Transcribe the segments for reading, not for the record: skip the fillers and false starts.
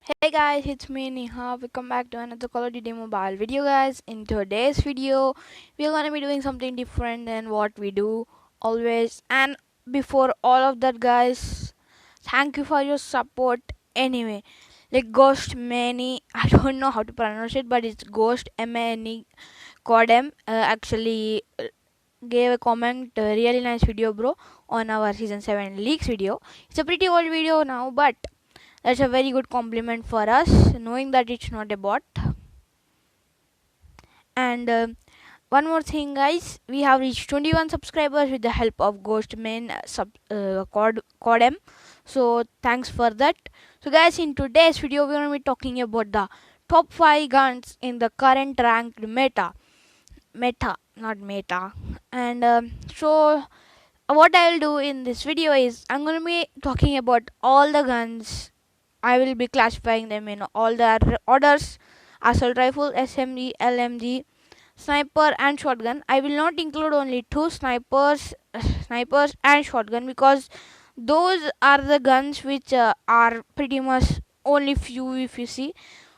Hey guys, it's me Neha. Welcome back to another Call of Duty Mobile video, guys. In today's video, we are gonna be doing something different than what we do always. And before all of that, guys, thank you for your support. Anyway, like Ghost Many, I don't know how to pronounce it, but it's Ghost Many Codem. Actually, gave a comment. Really nice video, bro, on our season 7 leaks video. It's a pretty old video now, but that's a very good compliment for us, knowing that it's not a bot. And one more thing, guys, we have reached 21 subscribers with the help of Ghostman Codem. So thanks for that. So, guys, in today's video, we're gonna be talking about the top 5 guns in the current ranked meta, not meta. And what I'll do in this video is I'm gonna be talking about all the guns. I will be classifying them in all their orders: assault rifle, SMG, LMG, sniper, and shotgun. I will not include only two snipers and shotgun, because those are the guns which are pretty much only few if you see.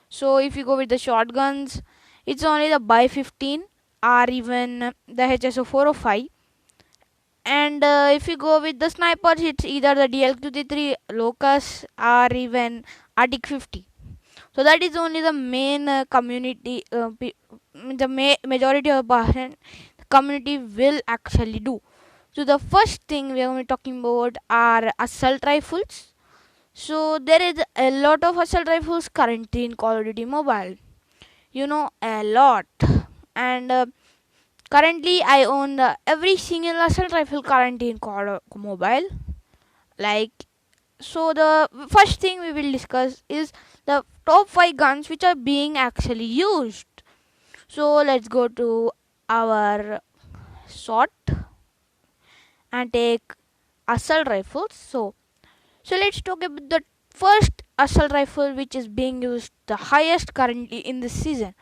So if you go with the shotguns, it's only the by 15 or even the HSO 405. And if you go with the snipers, it's either the DL23 Locus or even Arctic 50. So that is only the main community, majority of the community will actually do. So the first thing we are going to be talking about are assault rifles. So there is a lot of assault rifles currently in Call of Duty Mobile. A lot. And currently, I own every single assault rifle currently in Call of Mobile. Like, so the first thing we will discuss is the top 5 guns which are being actually used. So let's go to our sort and take assault rifles. So let's talk about the first assault rifle which is being used the highest currently in this season.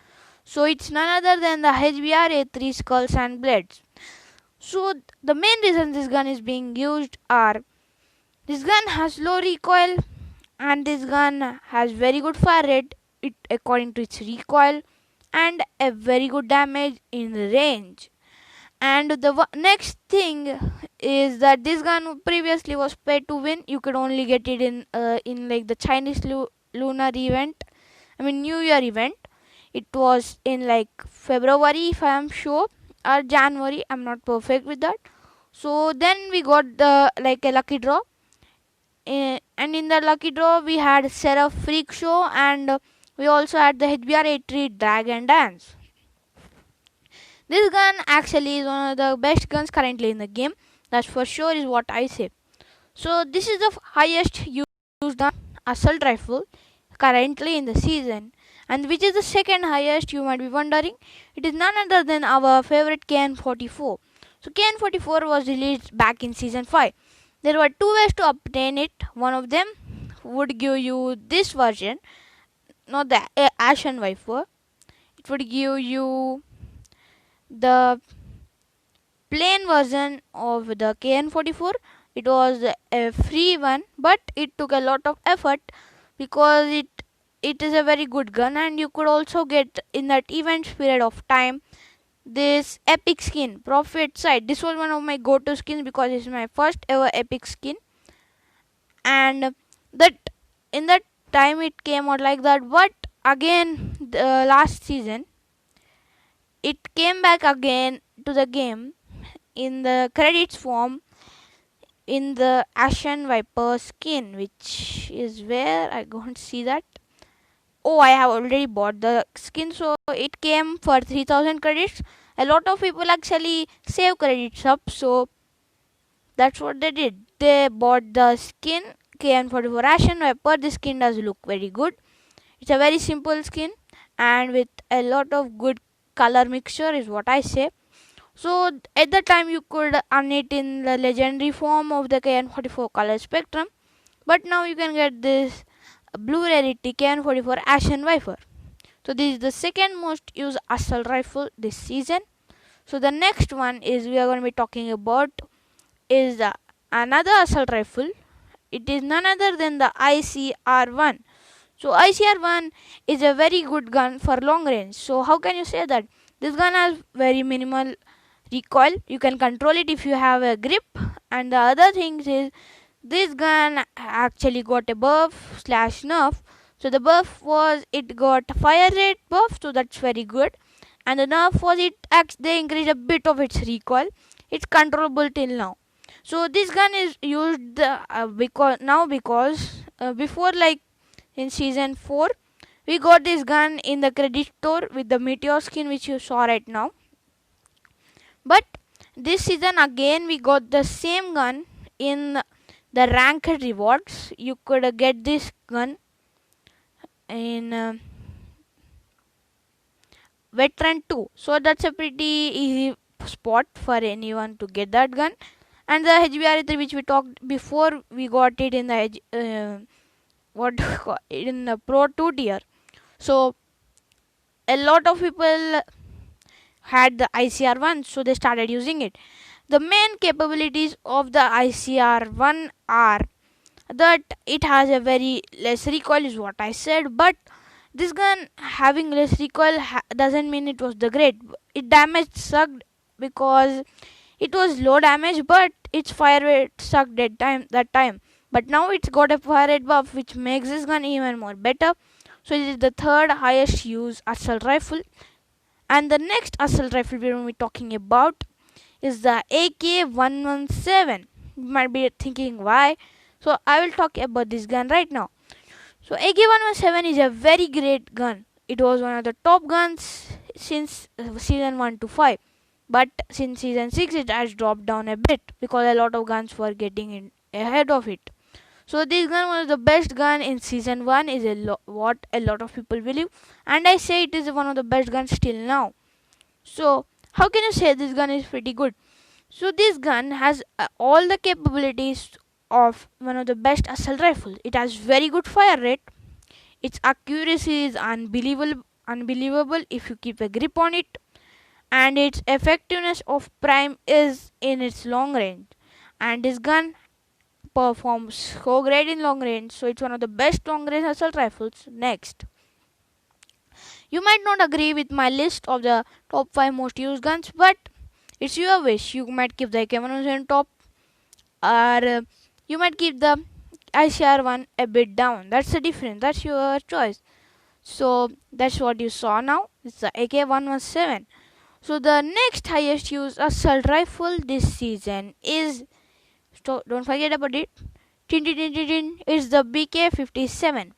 So it's none other than the HBR A3 Skulls and Blades. So the main reason this gun is being used are: this gun has low recoil, and this gun has very good fire rate according to its recoil, and a very good damage in range. And the next thing is that this gun previously was pay to win. You could only get it in like the Chinese lunar event. I mean New Year event. It was in like February, if I am sure, or January. I'm not perfect with that. So then we got the like a lucky draw, and in the lucky draw we had Seraph Freak Show, and we also had the HBR 83 Dragon Dance. This gun actually is one of the best guns currently in the game. That's for sure, is what I say. So this is the highest used assault rifle currently in the season. And which is the second highest, you might be wondering? It is none other than our favorite KN44. So KN44 was released back in season 5. There were two ways to obtain it. One of them would give you this version, not the Ashen Viper. It would give you the plain version of the KN44. It was a free one, but it took a lot of effort, because it is a very good gun, and you could also get in that event period of time this epic skin, Prophet Sight. This was one of my go-to skins because it's my first ever epic skin, and that in that time it came out like that. But again, the last season it came back again to the game in the credits form, in the Ashen Viper skin, which is where I can't see that. Oh, I have already bought the skin, so it came for 3000 credits. A lot of people actually save credits up, so that's what they did. They bought the skin KN44 Ashen Viper. This skin does look very good. It's a very simple skin and with a lot of good color mixture, is what I say. So at the time you could earn it in the legendary form of the KN44 color spectrum, but now you can get this blue rarity KN44 Ashen Viper. So this is the second most used assault rifle this season. So the next one is we are going to be talking about is another assault rifle. It is none other than the ICR1. So ICR-1 is a very good gun for long range. So how can you say that? This gun has very minimal recoil. You can control it if you have a grip. And the other thing is this gun actually got a buff slash nerf. So the buff was it got fire rate buff, so that's very good. And the nerf was they increased a bit of its recoil. It's controllable till now. So this gun is used because before, like in season 4, we got this gun in the credit store with the meteor skin which you saw right now. But this season again we got the same gun in the ranked rewards. You could get this gun in veteran 2, so that's a pretty easy spot for anyone to get that gun. And the HBR3 which we talked before, we got it in the in the Pro 2 tier. So a lot of people had the ICR-1, so they started using it. The main capabilities of the ICR-1 are that it has a very less recoil, is what I said. But this gun having less recoil doesn't mean it was the great. It damage sucked because it was low damage, but its fire rate sucked that time. But now it's got a fire rate buff which makes this gun even more better. So it is the third highest used assault rifle. And the next assault rifle we will be talking about is the AK-117. You might be thinking why. So I will talk about this gun right now. So AK-117 is a very great gun. It was one of the top guns since season 1 to 5. But since season 6 it has dropped down a bit because a lot of guns were getting ahead of it. So this gun was the best gun in season 1 is what a lot of people believe, and I say it is one of the best guns till now. So how can you say this gun is pretty good? So this gun has all the capabilities of one of the best assault rifles. It has very good fire rate. Its accuracy is unbelievable if you keep a grip on it, and its effectiveness of prime is in its long range. And this gun performs so great in long range, so it's one of the best long range assault rifles. Next, you might not agree with my list of the top 5 most used guns, but it's your wish. You might keep the AK-117 top, or you might keep the ICR-1 a bit down. That's the difference. That's your choice. So that's what you saw now. It's the AK-117. So the next highest used assault rifle this season is, don't forget about it, it's the BK-57.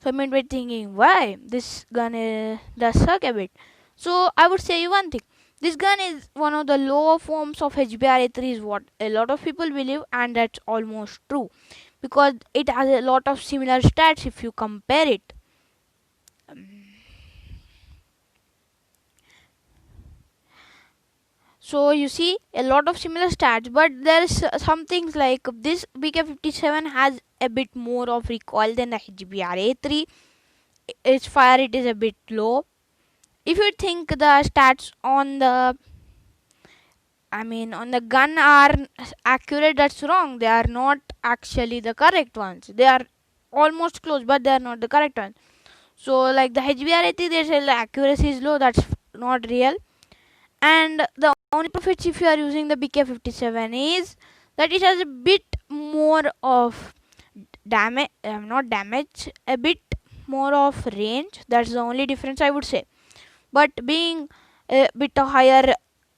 So you might be thinking why this gun does suck a bit. So I would say you one thing. This gun is one of the lower forms of HBR-3 is what a lot of people believe, and that's almost true because it has a lot of similar stats if you compare it. So you see a lot of similar stats, but there's some things like this BK-57 has a bit more of recoil than the HBR-3. Its fire rate is a bit low. If you think the stats on the gun are accurate, that's wrong. They are not actually the correct ones. They are almost close, but they are not the correct ones. So like the HBR-3, they say the accuracy is low. That's not real. And the only profits if you are using the BK-57 is that it has a bit more of damage, a bit more of range. That's the only difference I would say. But being a bit higher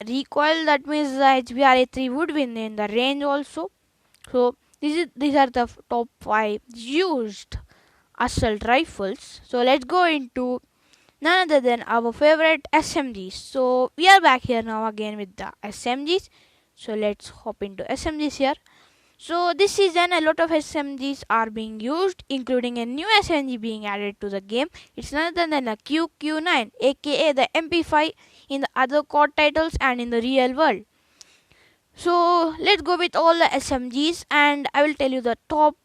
recoil, that means the HBR-3 would win in the range also. So these are the top 5 used assault rifles. So let's go into none other than our favorite SMGs. So we are back here now again with the SMGs. So let's hop into SMGs here. So this season a lot of SMGs are being used, including a new SMG being added to the game. It's none other than a QQ9, aka the MP5 in the other COD titles and in the real world. So let's go with all the SMGs, and I will tell you the top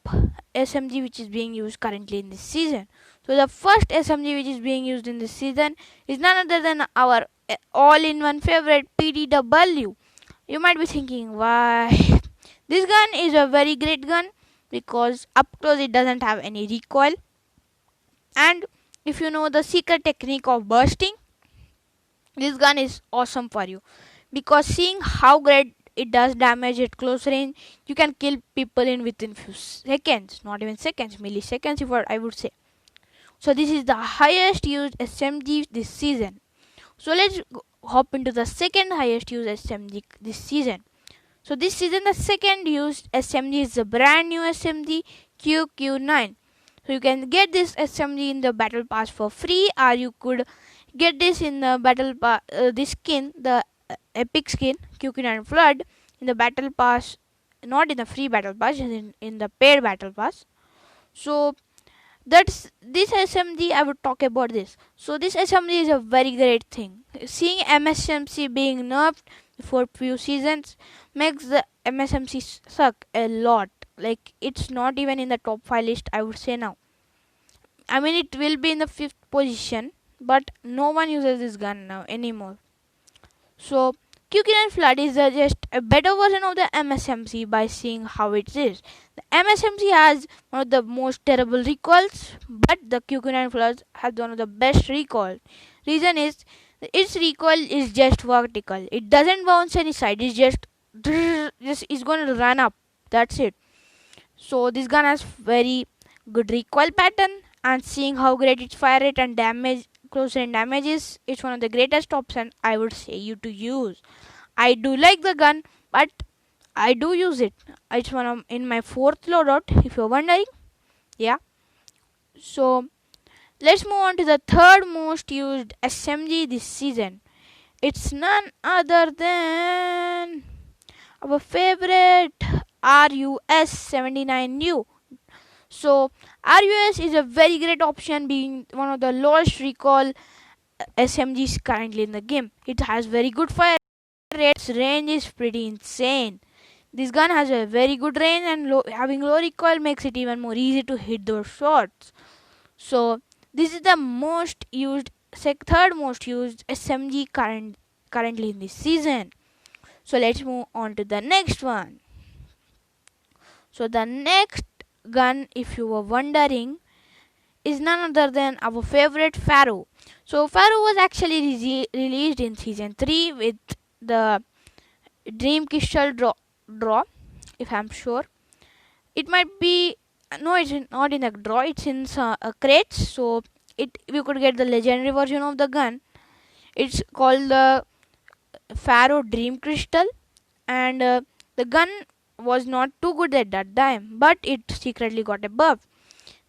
SMG which is being used currently in this season. So the first SMG which is being used in this season is none other than our all-in-one favorite PDW. You might be thinking why. This gun is a very great gun because up close it doesn't have any recoil. And if you know the secret technique of bursting, this gun is awesome for you, because seeing how great it does damage at close range, you can kill people in within few seconds, not even seconds, milliseconds, if I would say. So this is the highest used SMG this season. So let's hop into the second highest used SMG this season. So this season the second used SMG is the brand new SMG QQ9. So you can get this SMG in the battle pass for free, or you could get this in the battle pass, this skin, the epic skin QQ9 Flood, in the battle pass, not in the free battle pass, in the paid battle pass. So that's this SMG I would talk about this. So this SMG is a very great thing. Seeing MSMC being nerfed for few seasons makes the MSMC suck a lot. Like, it's not even in the top 5 list, I would say now. I mean, it will be in the 5th position, but no one uses this gun now anymore. So QQ9 Flood is just a better version of the MSMC by seeing how it is. The MSMC has one of the most terrible recoils, but the QQ9 Flood has one of the best recoil. Reason is its recoil is just vertical. It doesn't bounce any side. It's just is going to run up. That's it. So this gun has very good recoil pattern, and seeing how great its fire rate and damage, close range damage is, it's one of the greatest options I would say you to use. I do like the gun, but I do use it. It's one of in my fourth loadout, if you're wondering. Yeah. So let's move on to the third most used SMG this season. It's none other than our favorite RUS-79U. So RUS is a very great option, being one of the lowest recoil SMGs currently in the game. It has very good fire rate. Its range is pretty insane. This gun has a very good range, and having low recoil makes it even more easy to hit those shots. So this is the most used, third most used SMG currently in this season. So let's move on to the next one. So the next gun, if you were wondering, is none other than our favorite Pharaoh. So Pharaoh was actually released in season 3 with the Dream Crystal draw, if I'm sure. It might be, no, it's not in a draw, it's in a crate. So we could get the legendary version of the gun. It's called the Pharaoh Dream Crystal, and the gun was not too good at that time, but it secretly got a buff.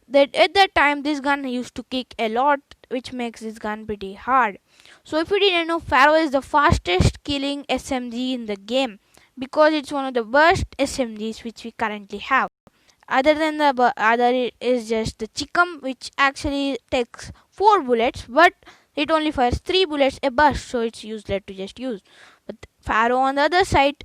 That at that time this gun used to kick a lot, which makes this gun pretty hard. So if you didn't know, Pharaoh is the fastest killing SMG in the game, because it's one of the worst SMGs which we currently have. Other than the other is just the Chickum, which actually takes 4 bullets, but it only fires 3 bullets a burst, so it's useless to just use. But Pharaoh on the other side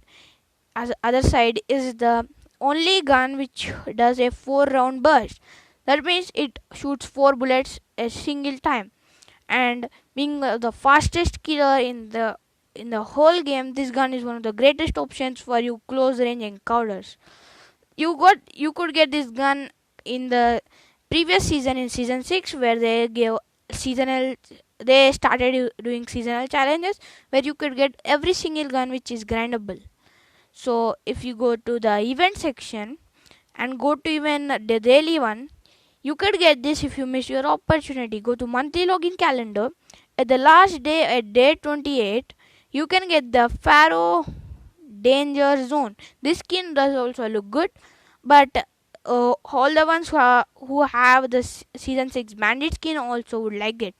is the only gun which does a 4-round burst. That means it shoots 4 bullets a single time, and being the fastest killer in the whole game, this gun is one of the greatest options for you close range encounters. You could get this gun in the previous season, in season 6, where they started doing seasonal challenges where you could get every single gun which is grindable. So if you go to the event section and go to even the daily one, you could get this if you miss your opportunity. Go to monthly login calendar. At the last day, at day 28, you can get the Pharaoh Danger Zone. This skin does also look good, but all the ones who have the season 6 bandit skin also would like it.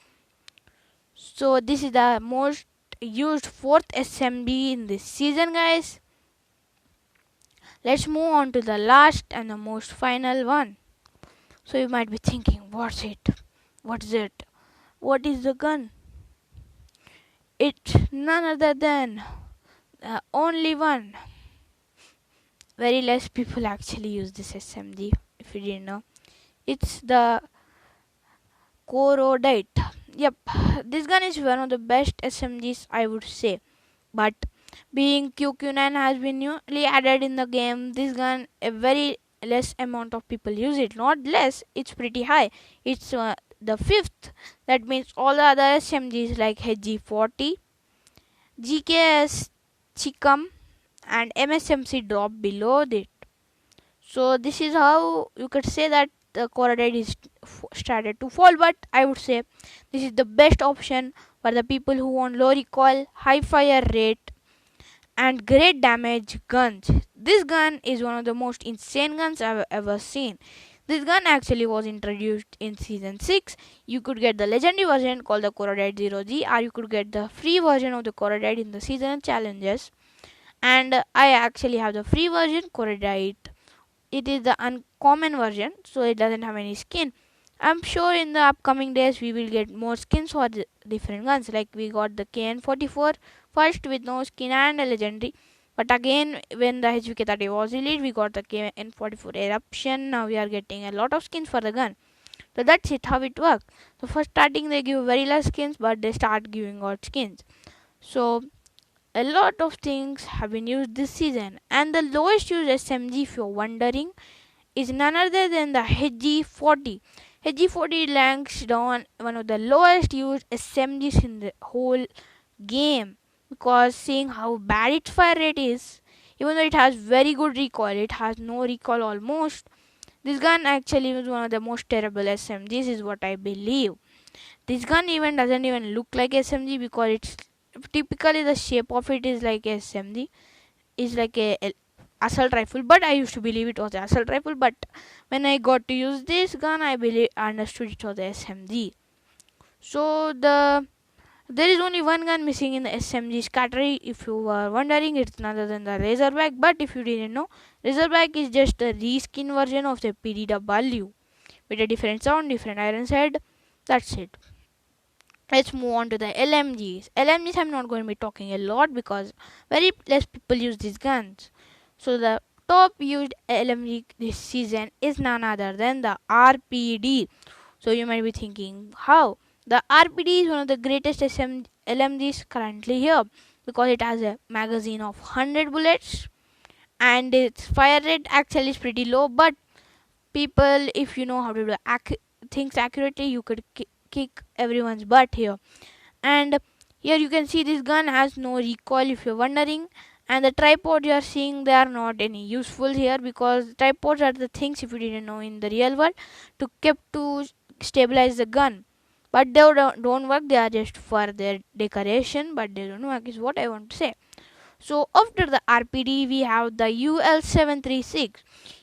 So this is the most used fourth SMG in this season, guys. Let's move on to the last and the most final one. So you might be thinking, what's it? What's it? What is the gun? It's none other than the only one. Very less people actually use this SMG, if you didn't know. It's the Korodite. Yep, this gun is one of the best SMGs, I would say. But being QQ9 has been newly added in the game, this gun, a very less amount of people use it. Not less, it's pretty high. It's the fifth. That means all the other SMGs like HG40, GKS, Chikam, and MSMC drop below it. So this is how you could say that the Corradite is started to fall, but I would say this is the best option for the people who want low recoil, high fire rate, and great damage guns. This gun is one of the most insane guns I've ever seen. This gun actually was introduced in season 6. You could get the legendary version called the Corradite 0G, or you could get the free version of the Corradite in the season challenges. And I actually have the free version, Corradite. It is the uncommon version, so it doesn't have any skin. I'm sure in the upcoming days we will get more skins for the different guns. Like we got the KN44 first with no skin and a legendary. But again, when the HVK30 was released, we got the KN44 eruption. Now we are getting a lot of skins for the gun. So that's it, how it works. So first starting they give very less skins, but they start giving out skins. So a lot of things have been used this season, and the lowest used SMG, if you're wondering, is none other than the HG40. HG40 ranks down one of the lowest used SMGs in the whole game, because seeing how bad its fire rate is, even though it has very good recoil, it has no recoil almost. This gun actually is one of the most terrible SMGs, is what I believe. This gun even doesn't even look like SMG, because it's typically the shape of it is like SMG, is like a assault rifle, but I used to believe it was an assault rifle, but when I got to use this gun, I understood it was a SMG. So there is only one gun missing in the SMG's category. If you were wondering, it's none other than the Razorback. But if you didn't know, Razorback is just a reskin version of the PDW with a different sound, different iron head. That's it. Let's move on to the LMGs. LMGs I'm not going to be talking a lot because very less people use these guns. So the top used LMG this season is none other than the RPD. So you might be thinking, how? The RPD is one of the greatest LMGs currently here, because it has a magazine of 100 bullets and its fire rate actually is pretty low, but people, if you know how to do things accurately, you could kick everyone's butt here. And here you can see this gun has no recoil, if you're wondering, and the tripods you are seeing, they are not any useful here, because tripods are the things, if you didn't know, in the real world to keep to stabilize the gun, but they don't work. They are just for their decoration, but they don't work, is what I want to say. So after the RPD we have the UL736.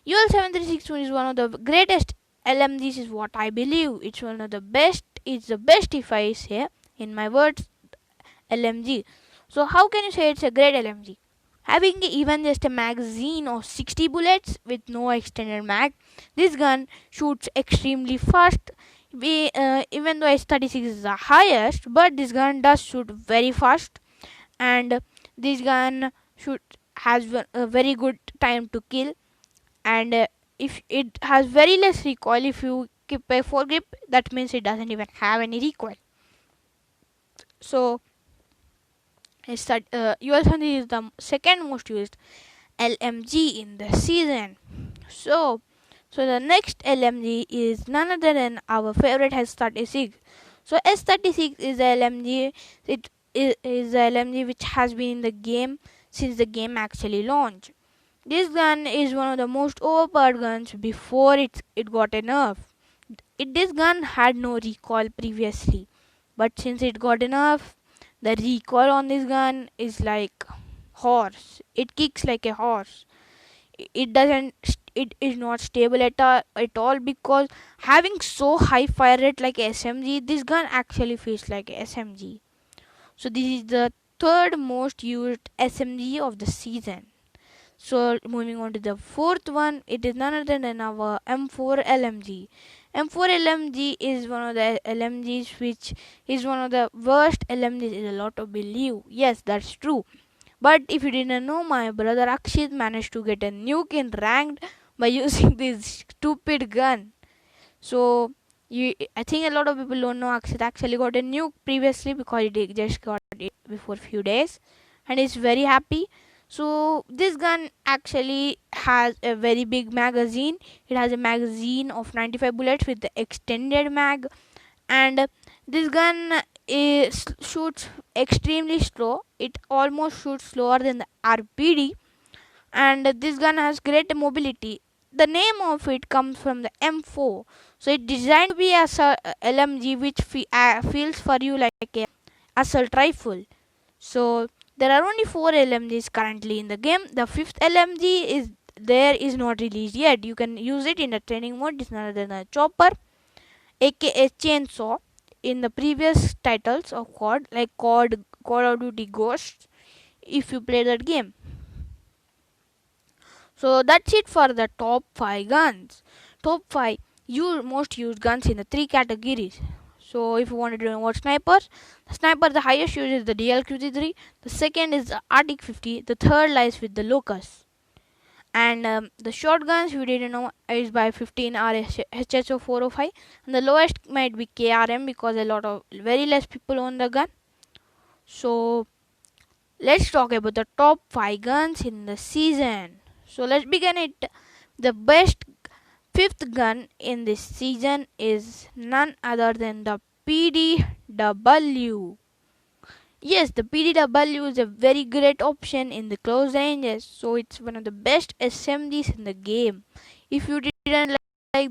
UL736 is one of the greatest LMGs, is what I believe. It's one of the best. It's the best, if I say in my words, LMG. So how can you say it's a great LMG? Having even just a magazine of 60 bullets with no extended mag, this gun shoots extremely fast. Even though S36 is the highest, but this gun does shoot very fast, and this gun has a very good time to kill, and if it has very less recoil. If you keep a foregrip, that means it doesn't even have any recoil. So UL-70 is the second most used LMG in the season. So the next LMG is none other than our favorite S36. So S36 is the LMG. It is the LMG which has been in the game since the game actually launched. This gun is one of the most overpowered guns before it got a nerf. This gun had no recoil previously, but since it got a nerf, the recoil on this gun is like horse. It kicks like a horse. It is not stable at all, because having so high fire rate like SMG, this gun actually feels like SMG. So this is the third most used SMG of the season. So moving on to the fourth one, it is none other than our M4 LMG. M4 LMG is one of the LMGs which is one of the worst LMGs, is a lot of believe. Yes, that's true. But if you didn't know, my brother Akshit managed to get a nuke in ranked by using this stupid gun. So I think a lot of people don't know Akshit actually got a nuke previously, because he just got it before few days, and he's very happy. So this gun actually has a very big magazine. It has a magazine of 95 bullets with the extended mag, And this gun shoots extremely slow. It almost shoots slower than the RPD, and this gun has great mobility. The name of it comes from the M4, so it's designed to be as a LMG, which feels for you like a assault rifle. So there are only 4 LMGs currently in the game. The fifth LMG is not released yet. You can use it in the training mode. It's none other than a chopper, aka chainsaw, in the previous titles of COD, like Call of Duty Ghosts, if you play that game. So that's it for the top 5 guns. Top 5 most used guns in the 3 categories. So if you wanted to know what snipers, the highest used is the DLQC3, the second is the Arctic 50, the third lies with the Locust. And the shotguns we didn't know is by 15 or HSO 405, and the lowest might be KRM because a lot of very less people own the gun. So let's talk about the top 5 guns in the season. So let's begin it. The best fifth gun in this season is none other than the PDW. Yes, the PDW is a very great option in the close ranges, so it's one of the best SMGs in the game. If you didn't like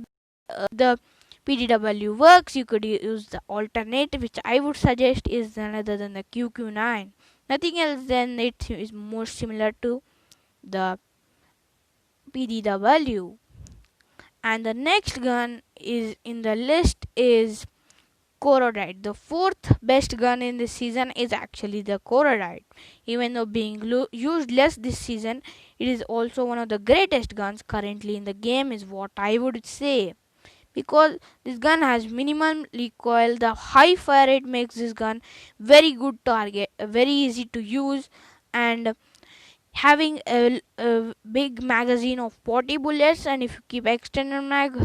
the PDW works, you could use the alternative, which I would suggest is none other than the QQ9. Nothing else than it is more similar to the PDW. And the next gun is in the list is Korodite. The fourth best gun in this season is actually the Korodite. Even though being used less this season, it is also one of the greatest guns currently in the game, is what I would say. Because this gun has minimum recoil, the high fire rate makes this gun very good target, very easy to use, and having a big magazine of 40 bullets, and if you keep extended mag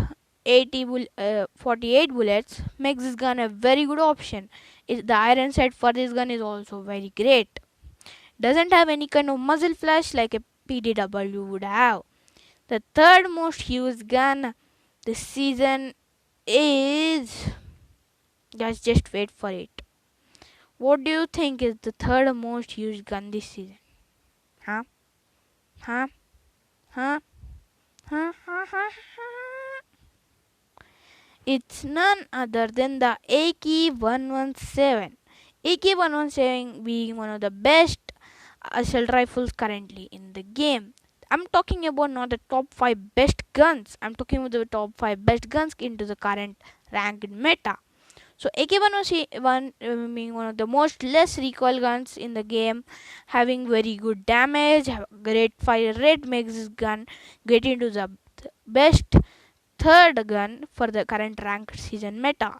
48 bullets, makes this gun a very good option. The iron sight for this gun is also very great. Doesn't have any kind of muzzle flash like a PDW would have. The third most used gun this season is, just wait for it. What do you think is the third most used gun this season? Huh? Huh? Huh? Huh? Huh? Huh? It's none other than the AK-117. AK-117 being one of the best assault rifles currently in the game. I'm talking about not the top 5 best guns. I'm talking about the top 5 best guns into the current ranked meta. So AK-117 being one of the most less recoil guns in the game, having very good damage, great fire rate, makes this gun get into the best third gun for the current ranked season meta.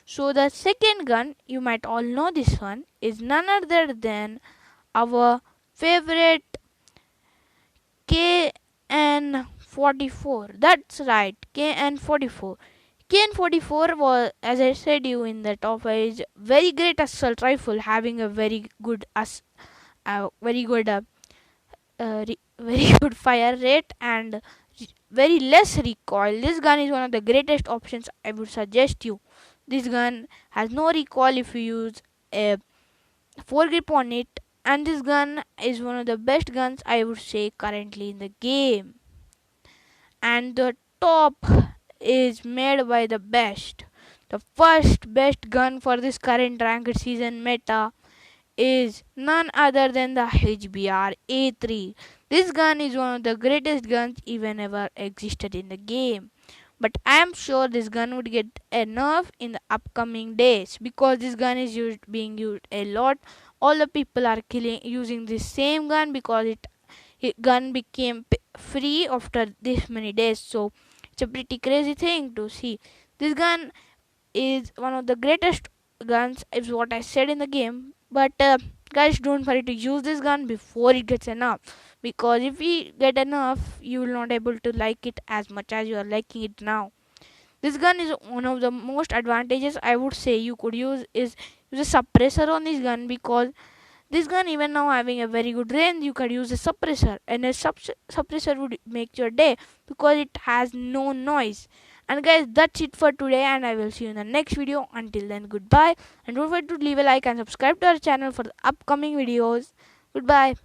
So the second gun, you might all know this one, is none other than our favorite KN44. That's right, KN44. KN44 was, as I said you in the top 5, is very great assault rifle, having a very good very good fire rate and very less recoil. This gun is one of the greatest options I would suggest you. This gun has no recoil if you use a foregrip on it, and this gun is one of the best guns I would say currently in the game. And the top is made by the best. The first best gun for this current ranked season meta is none other than the HBR A3. This gun is one of the greatest guns even ever existed in the game. But I am sure this gun would get a nerf in the upcoming days because this gun is being used a lot. All the people are using this same gun because it gun became free after this many days. So it's a pretty crazy thing to see. This gun is one of the greatest guns, is what I said in the game. But guys, don't worry to use this gun before it gets enough, because if we get enough, you will not able to like it as much as you are liking it now. This gun is one of the most advantages I would say you could use a suppressor on this gun, because this gun even now having a very good range, you could use a suppressor, and a suppressor would make your day because it has no noise, And guys, that's it for today, and I will see you in the next video. Until then, goodbye, and don't forget to leave a like and subscribe to our channel for the upcoming videos. Goodbye.